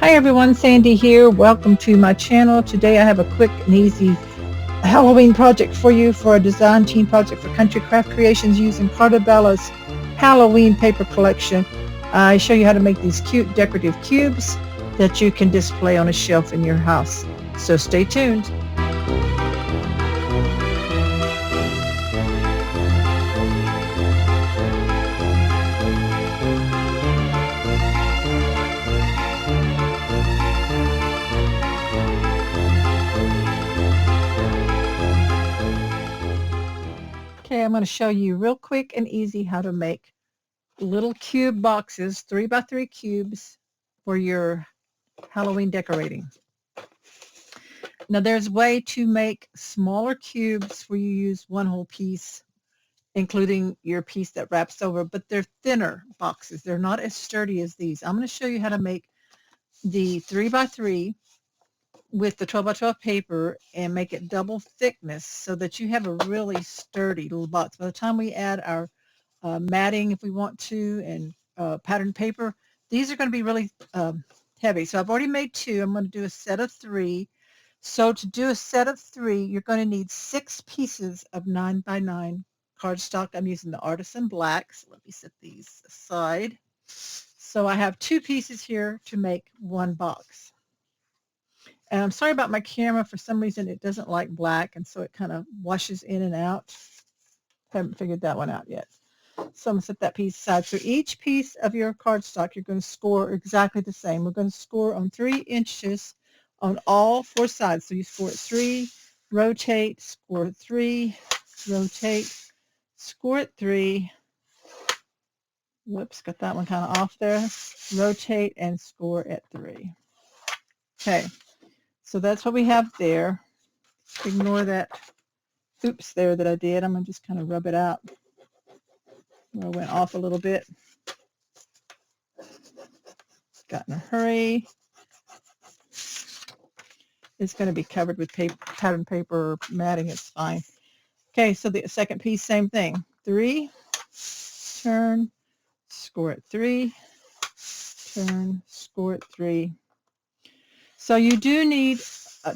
Hi everyone, Sandy here. Welcome to my channel. Today I have a quick and easy Halloween project for you for a design team project for Country Craft Creations using Carta Bella's Halloween paper collection. I show you how to make these cute decorative cubes that you can display on a shelf in your house. So stay tuned. Okay, I'm going to show you real quick and easy how to make little cube boxes, 3x3 cubes for your Halloween decorating. Now there's a way to make smaller cubes where you use one whole piece, including your piece that wraps over, but they're thinner boxes. They're not as sturdy as these. I'm going to show you how to make the 3x3 with the 12x12 paper and make it double thickness so that you have a really sturdy little box. By the time we add our matting, if we want to, and patterned paper, these are going to be really heavy. So I've already made two. I'm going to do a set of three. So to do a set of three, you're going to need 6 pieces of 9x9 cardstock. I'm using the Artisan Black. So let me set these aside. So I have 2 pieces here to make one box. And I'm sorry about my camera. For some reason, it doesn't like black, and so it kind of washes in and out. Haven't figured that one out yet. So I'm going to set that piece aside. So each piece of your cardstock, you're going to score exactly the same. We're going to score on 3 inches on all 4 sides. So you score at 3, rotate, score at 3, rotate, score at 3. Whoops, got that one kind of off there. Rotate and score at 3. Okay. So that's what we have there. Ignore that oops there that I did. I'm going to just kind of rub it out where I went off a little bit. Got in a hurry. It's going to be covered with paper, patterned paper or matting. It's fine. Okay, so the second piece, same thing. 3, turn, score at 3, turn, score at 3. So you do need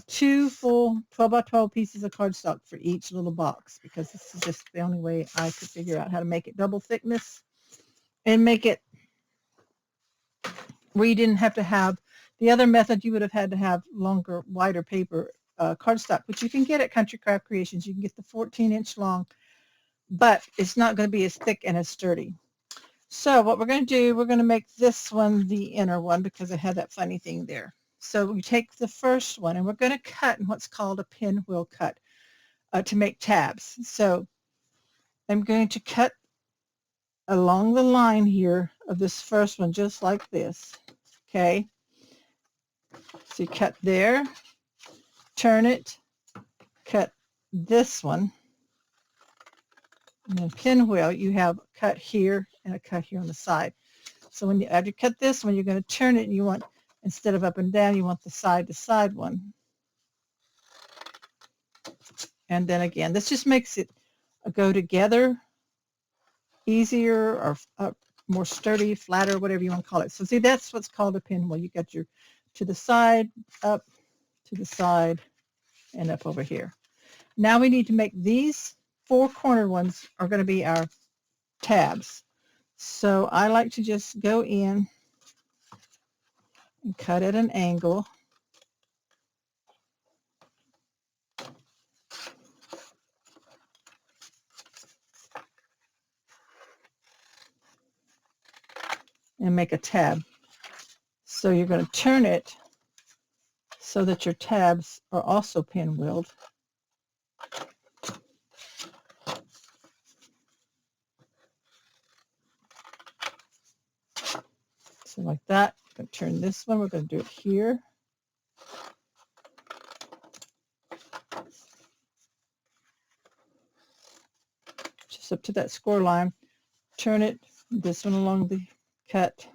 2 full 12x12 pieces of cardstock for each little box, because this is just the only way I could figure out how to make it double thickness and make it where you didn't have to have the other method. You would have had to have longer, wider paper cardstock, which you can get at Country Craft Creations. You can get the 14-inch long, but it's not going to be as thick and as sturdy. So what we're going to do, we're going to make this one the inner one because it had that funny thing there. So we take the first one and we're going to cut in what's called a pinwheel cut to make tabs. So I'm going to cut along the line here of this first one, just like this. Okay. So you cut there, turn it, cut this one, and then pinwheel, you have a cut here and a cut here on the side. So when you, after you cut this one, you're going to turn it, and you want, instead of up and down, you want the side to side one. And then again, this just makes it go together easier, or more sturdy, flatter, whatever you want to call it. So see, that's what's called a pinwheel. You got your to the side, up, to the side, and up over here. Now we need to make these 4 corner ones are going to be our tabs. So I like to just go in and cut at an angle. And make a tab. So you're going to turn it so that your tabs are also pinwheeled. So like that. I'm going to turn this one. We're going to do it here. Just up to that score line. Turn it, this one along the cut.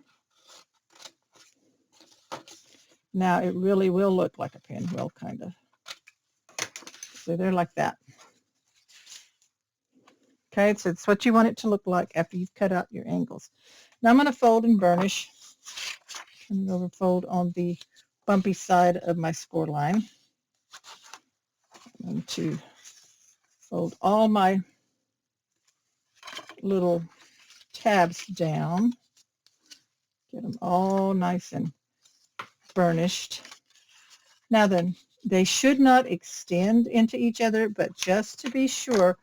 Now it really will look like a pinwheel, kind of. So they're like that. Okay, so it's what you want it to look like after you've cut out your angles. Now I'm going to fold and burnish. and over fold on the bumpy side of my score line. I'm going to fold all my little tabs down, get them all nice and burnished. Now then, they should not extend into each other, but just to be sure,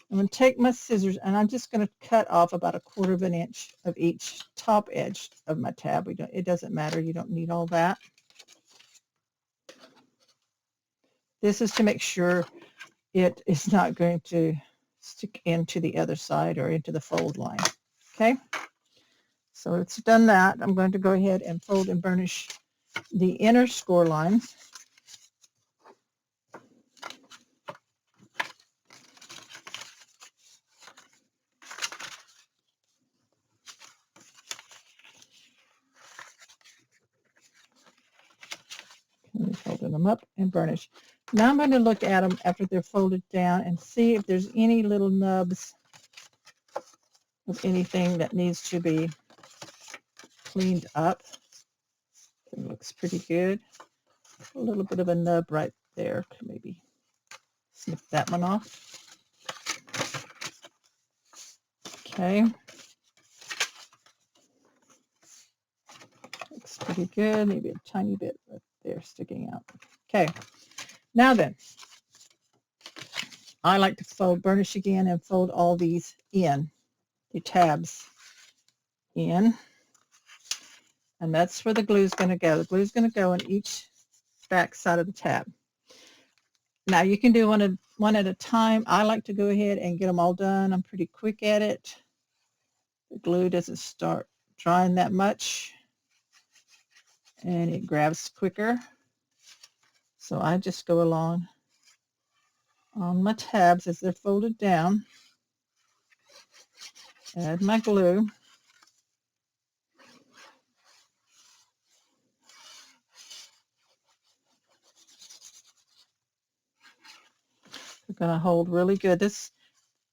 I'm going to take my scissors and I'm just going to cut off about 1/4 of an inch of each top edge of my tab. It doesn't matter. You don't need all that. This is to make sure it is not going to stick into the other side or into the fold line. Okay, so it's done that. I'm going to go ahead and fold and burnish the inner score lines. Folding them up and burnish. Now I'm going to look at them after they're folded down and see if there's any little nubs of anything that needs to be cleaned up. It looks pretty good. A little bit of a nub right there. Could maybe snip that one off. Okay. Looks pretty good. Maybe a tiny bit right there sticking out. Okay. Now then, I like to burnish again and fold all these in, the tabs in. And that's where the glue is going to go. The glue is going to go on each back side of the tab. Now you can do one at a time. I like to go ahead and get them all done. I'm pretty quick at it. The glue doesn't start drying that much and it grabs quicker. So I just go along on my tabs as they're folded down. Add my glue. We're going to hold really good. This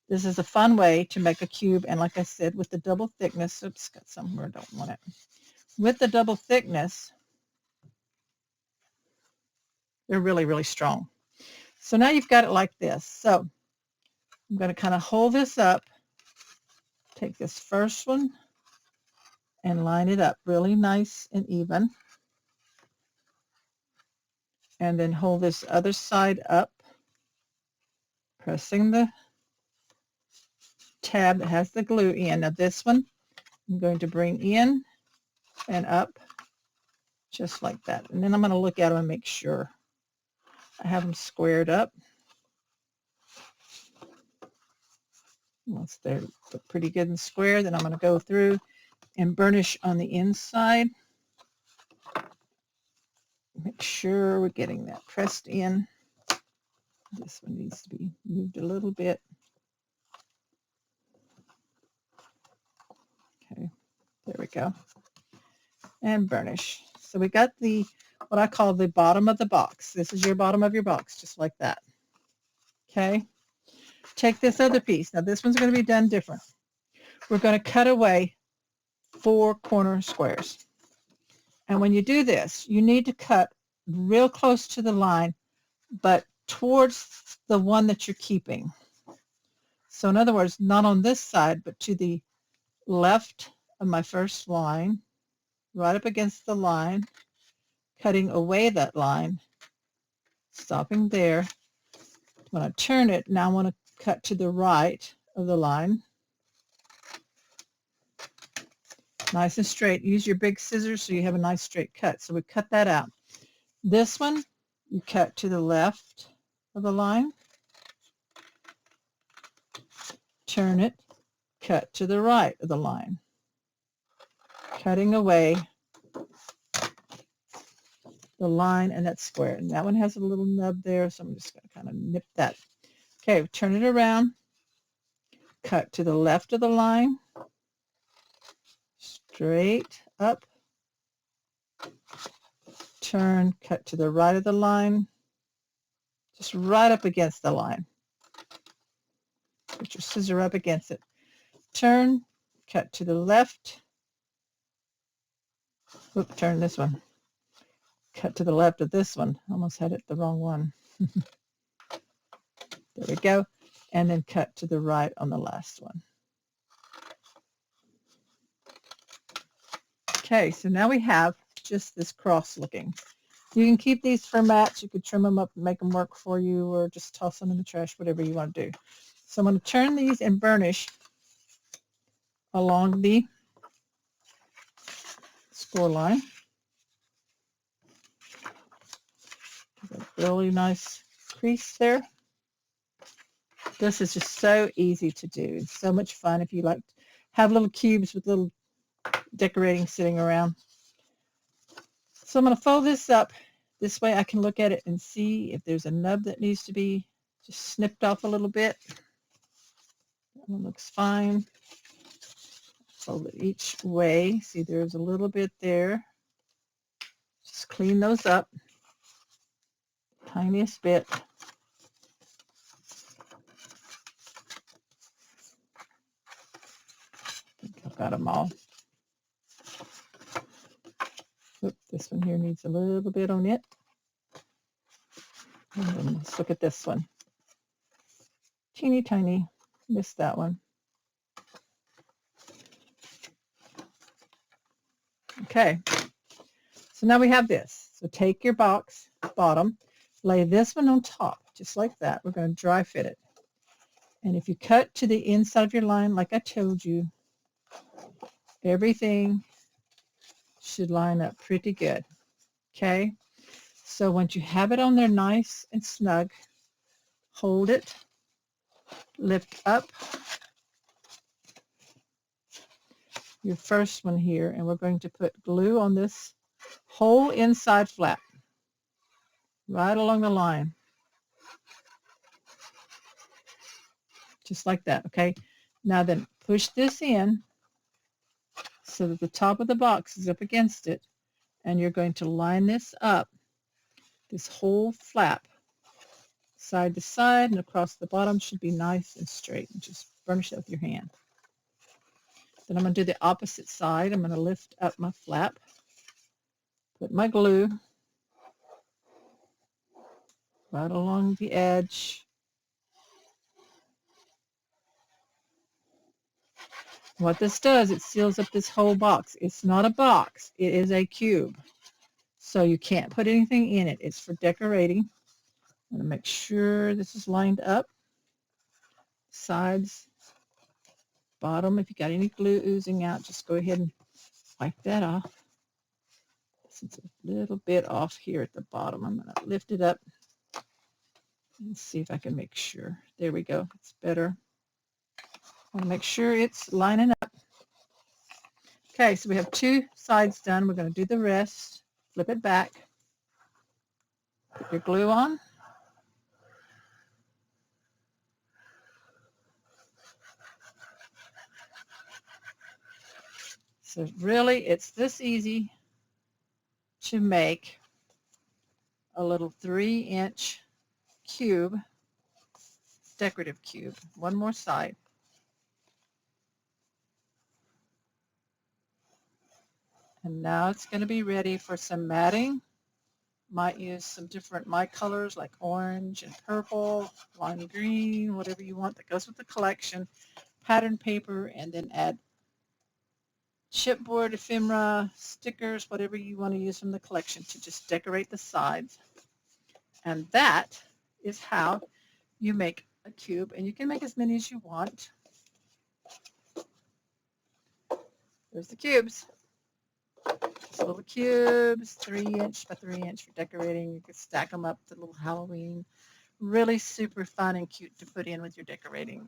is a fun way to make a cube, and like I said, with the double thickness, oops, got somewhere I don't want it. With the double thickness, they're really, really strong. So now you've got it like this. So I'm going to kind of hold this up, take this first one and line it up really nice and even. And then hold this other side up, pressing the tab that has the glue in. Now this one I'm going to bring in and up just like that. And then I'm going to look at them and make sure I have them squared up. Once they're pretty good and square, then I'm going to go through and burnish on the inside. Make sure we're getting that pressed in. This one needs to be moved a little bit. Okay, there we go. And burnish. So we got what I call the bottom of the box. This is your bottom of your box, just like that. Okay. Take this other piece. Now this one's going to be done different. We're going to cut away 4 corner squares. And when you do this, you need to cut real close to the line, but towards the one that you're keeping. So in other words, not on this side, but to the left of my first line, right up against the line, cutting away that line, stopping there. When I turn it, now I want to cut to the right of the line. Nice and straight. Use your big scissors so you have a nice straight cut. So we cut that out. This one, you cut to the left of the line. Turn it, cut to the right of the line. Cutting away the line and that square. And that one has a little nub there, so I'm just going to kind of nip that. Okay, turn it around. Cut to the left of the line. Straight up. Turn, cut to the right of the line. Just right up against the line. Put your scissor up against it. Turn, cut to the left. Oop, turn this one. Cut to the left of this one. Almost had it the wrong one. There we go. And then cut to the right on the last one. Okay, so now we have just this cross looking. You can keep these for mats. You could trim them up and make them work for you, or just toss them in the trash, whatever you want to do. So I'm going to turn these and burnish along the score line. A really nice crease there. This is just so easy to do. It's so much fun if you like to have little cubes with little decorating sitting around. So I'm going to fold this up. This way I can look at it and see if there's a nub that needs to be just snipped off a little bit. That one looks fine. Fold it each way. See, there's a little bit there. Just clean those up. Tiniest bit. I think I've got them all. Oop, this one here needs a little bit on it. And then let's look at this one. Teeny tiny. Missed that one. Okay. So now we have this. So take your box bottom, lay this one on top, just like that. We're going to dry fit it. And if you cut to the inside of your line, like I told you, everything should line up pretty good. Okay? So once you have it on there nice and snug, hold it, lift up your first one here, and we're going to put glue on this whole inside flap right along the line, just like that. Okay, now then push this in so that the top of the box is up against it, and you're going to line this up, this whole flap, side to side and across the bottom should be nice and straight, and just burnish it with your hand. Then I'm going to do the opposite side. I'm going to lift up my flap, put my glue right along the edge. What this does, it seals up this whole box. It's not a box, it is a cube. So you can't put anything in it. It's for decorating. I'm going to make sure this is lined up. Sides, bottom. If you got any glue oozing out, just go ahead and wipe that off. It's a little bit off here at the bottom. I'm going to lift it up and see if I can make sure. There we go. It's better. I want to make sure it's lining up. Okay, so we have two sides done. We're going to do the rest. Flip it back. Put your glue on. So really, it's this easy to make a little 3-inch cube, decorative cube. One more side. And now it's going to be ready for some matting. Might use some different my colors like orange and purple, lime green, whatever you want that goes with the collection. Pattern paper, and then add chipboard, ephemera, stickers, whatever you want to use from the collection to just decorate the sides. And that is how you make a cube, and you can make as many as you want. There's the cubes. Just little cubes, 3-inch by 3-inch for decorating. You can stack them up to little Halloween. Really super fun and cute to put in with your decorating.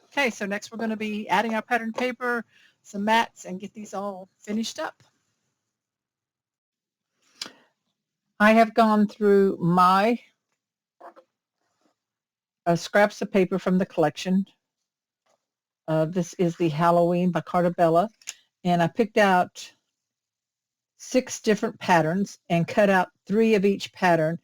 Okay, so next we're going to be adding our pattern paper, some mats, and get these all finished up. I have gone through my scraps of paper from the collection. This is the Halloween by Carta Bella, and I picked out 6 different patterns and cut out 3 of each pattern.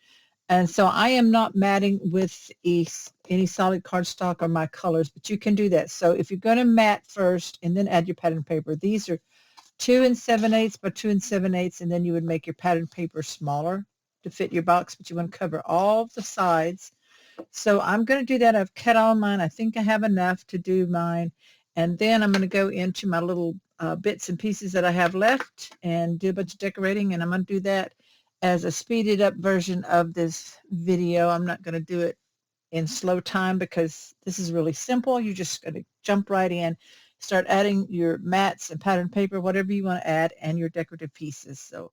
And so I am not matting with any solid cardstock or my colors, but you can do that. So if you're going to mat first and then add your pattern paper, these are 2 7/8 by 2 7/8, and then you would make your pattern paper smaller to fit your box, but you want to cover all the sides. So I'm going to do that. I've cut all mine. I think I have enough to do mine. And then I'm going to go into my little bits and pieces that I have left and do a bunch of decorating. And I'm going to do that as a speeded up version of this video. I'm not going to do it in slow time because this is really simple. You're just going to jump right in, start adding your mats and pattern paper, whatever you want to add, and your decorative pieces. So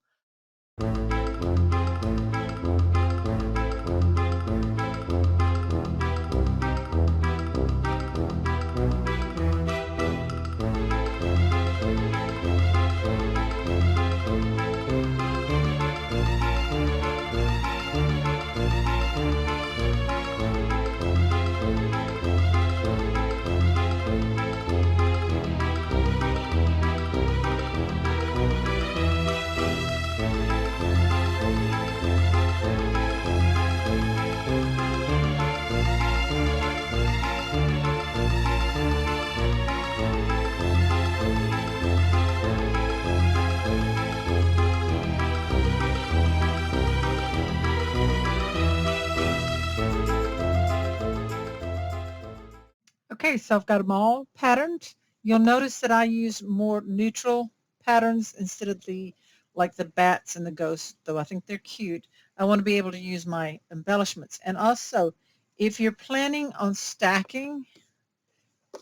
okay, so I've got them all patterned. You'll notice that I use more neutral patterns instead of the like the bats and the ghosts, though I think they're cute. I want to be able to use my embellishments. And also, if you're planning on stacking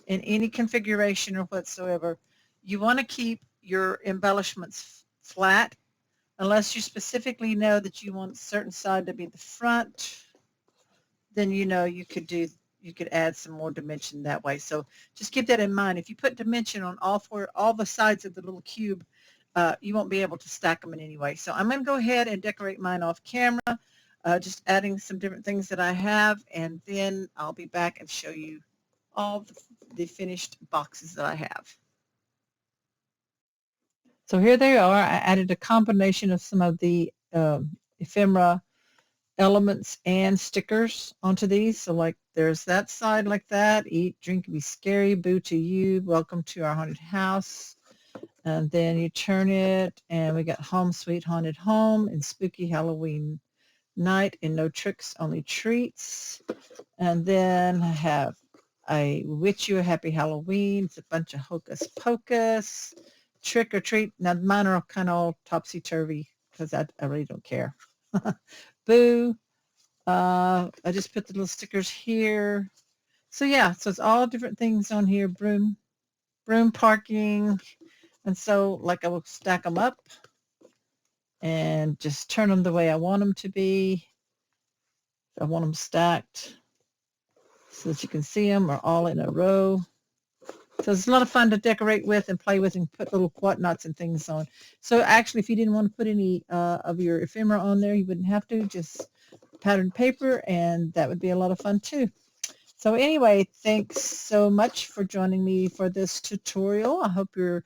in any configuration or whatsoever, you want to keep your embellishments flat unless you specifically know that you want a certain side to be the front. Then you could add some more dimension that way. So just keep that in mind. If you put dimension on all the sides of the little cube, you won't be able to stack them in any way. So I'm going to go ahead and decorate mine off camera, just adding some different things that I have, and then I'll be back and show you all the finished boxes that I have. So here they are. I added a combination of some of the ephemera elements and stickers onto these. So like there's that side like that. Eat, drink, be scary. Boo to you. Welcome to our haunted house. And then you turn it and we got home sweet haunted home and spooky Halloween night and no tricks, only treats. And then I have I wish you a happy Halloween. It's a bunch of hocus pocus. Trick or treat. Now mine are kind of all topsy-turvy because I really don't care. Boo. I just put the little stickers here. So yeah, so it's all different things on here. Broom parking. And so like I will stack them up and just turn them the way I want them to be. I want them stacked so that you can see them are all in a row. So it's a lot of fun to decorate with and play with and put little whatnots and things on. So actually, if you didn't want to put any of your ephemera on there, you wouldn't have to. Just pattern paper, and that would be a lot of fun too. So anyway, thanks so much for joining me for this tutorial. I hope you're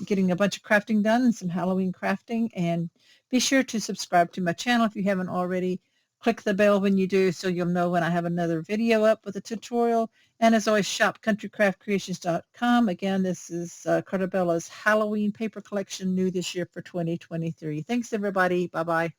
getting a bunch of crafting done and some Halloween crafting. And be sure to subscribe to my channel if you haven't already. Click the bell when you do so you'll know when I have another video up with a tutorial. And as always, shop countrycraftcreations.com. Again, this is Carta Bella's Halloween paper collection, new this year for 2023. Thanks, everybody. Bye-bye.